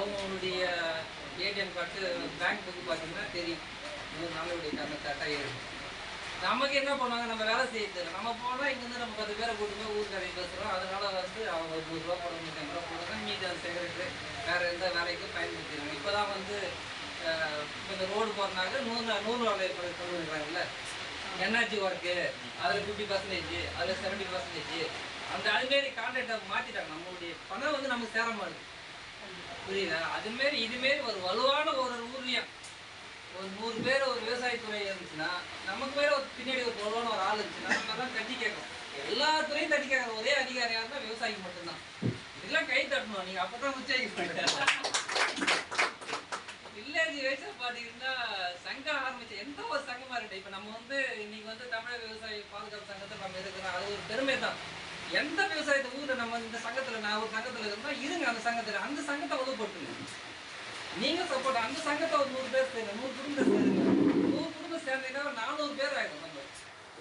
அவங்களுடைய ATM card bank book பார்த்தீங்கன்னா தெரியும் 3 நாளுடைய கரெக்டாக இருக்கும். நமக்கு என்ன பண்ணுவாங்க, நம்ம வேலை செய்ய நம்ம போனால் இங்கேருந்து நம்ம 10 பேரை கூட்டு போய் ஊர் கதையை பேசுகிறோம். அதனால அவங்க 100 ரூபா போட 150 ரூபா போடுறாங்க. மீதி அந்த செக்ரட்டரி வேறு எந்த வேலைக்கும் பயன்படுத்திடுவாங்க. இப்போ தான் வந்து இப்போ இந்த ரோடு போகிறனால 100 வேலை கொண்டு வந்துடுறாங்கல்ல. எனர்ஜி ஒர்க்கு அதில் 50%, அதில் 70%. அந்த அதுமாரி கான்ட்ராக்டை மாற்றிட்டாங்க. நம்மளுடைய பணம் வந்து நமக்கு சேர மாட்டுது. புரியுதா? அதுமாரி இதுமாரி ஒரு வலுவான ஒரு ஊர்லேயும் ஒரு 100 பேர் ஒரு விவசாயத்துறை இருந்துச்சுன்னா, நமக்கு மேலே ஒரு பின்னாடி ஒரு வலுவான ஒரு ஆள் இருந்துச்சுன்னா நம்ம தான் தட்டி கேட்கணும். எல்லா துறையும் தட்டி கேட்குற ஒரே அதிகாரியாக இருந்தால் விவசாயிக்கு மட்டும்தான். இதெல்லாம் கை தட்டணும். நீங்கள் அப்போ தான் உற்சாகிப்பீங்க. வில்லேஜ் விவசாயம் பார்த்தீங்கன்னா சங்கம் ஆரம்பிச்சு எந்த ஒரு சங்கமாக இருக்கட்டும். இப்போ நம்ம வந்து இன்னைக்கு வந்து தமிழக விவசாய பாதுகாப்பு சங்கத்தில் நம்ம இருக்கிறோம். அது ஒரு பெருமை தான். எந்த விவசாயத்தை ஊரில் நம்ம இந்த சங்கத்தில் நான் ஒரு சங்கத்தில் இருந்தால் இருங்க, அந்த சங்கத்தை வலுப்படுத்துங்க. நீங்கள் சப்போர்ட் அந்த சங்கத்தை ஒரு 100 பேர் சேருங்க, 100 குடும்பத்தை சேருங்க. 100 குடும்பம் சேர்ந்தீங்கன்னா 400 பேர் ஆகிடும். நம்ம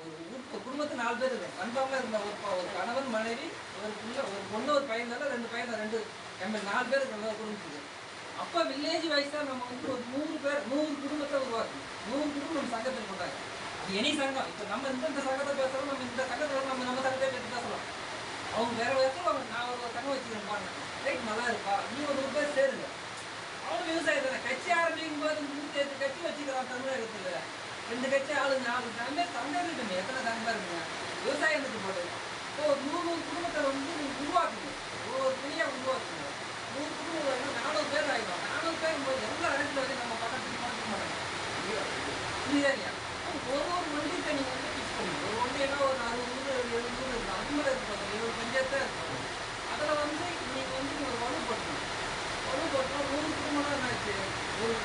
ஒரு குடும்பத்துக்கு 4 பேர் இருக்கும். கன்ஃபார்மாக இருந்தால் ஒரு கணவன் மனைவி ஒரு பொண்ணு ஒரு பையன் தானே 2 பையன் 2 4 பேர் இருக்கிற குடும்பத்துக்கு. அப்போ வில்லேஜ் வைஸாக நம்ம வந்து ஒரு 100 பேர் 100 குடும்பத்தை உருவாக்கணும். 100 குடும்பம் நம்ம சங்கத்தில் போட்டாங்க. எனி சங்கம் இப்போ நம்ம இந்த சங்கத்தை பேசுகிறோம். நம்ம இந்த சங்கத்தில் நம்ம சங்கத்தை பற்றி பேசலாம். அவங்க வேற இடத்துல நான் ஒரு சங்கம் வச்சுக்கிறேன் பாருங்க, ரைட் நல்லா இருப்பா, நீ ஒரு 100 பேர் சேருங்க. அவங்க விவசாயத்தில் கட்சி ஆரம்பிக்கும் போது 108 கட்சி வச்சுக்கிறான் தமிழகத்தில். 2 கட்சி ஆளுங்க சங்கம் இருக்குங்க. எத்தனை சங்கமாக இருக்குங்க விவசாயத்துக்கு போட்டு. இப்போ ஒரு 100 குடும்பத்தை வந்து உருவாக்குங்க. ஒரு துணியாக உருவாக்குங்க. 100 குடும்பம் 400 பேர் ஆகிடும். 400 பேரும் போது எல்லா இடத்துல வந்து நம்ம பக்கத்துக்கு மாற்ற மாட்டாங்க. புரியுதா இல்லையா? ஒரு ஒன்றியத்தை நீங்கள் வந்து ஃபிக்ஸ் பண்ணுங்க. ஒரு ஒன்றியன்னா ஒரு 60 ஊர் 70 ஊர் இருக்கும். அது மாதிரி இருக்கும். 70 பஞ்சாயத்தாக இருக்கும். அதில் வந்து நீங்கள் வந்து நீங்கள் வலுப்படுத்தணும். 100 குடும்பம்னா என்னாச்சு, ஒரு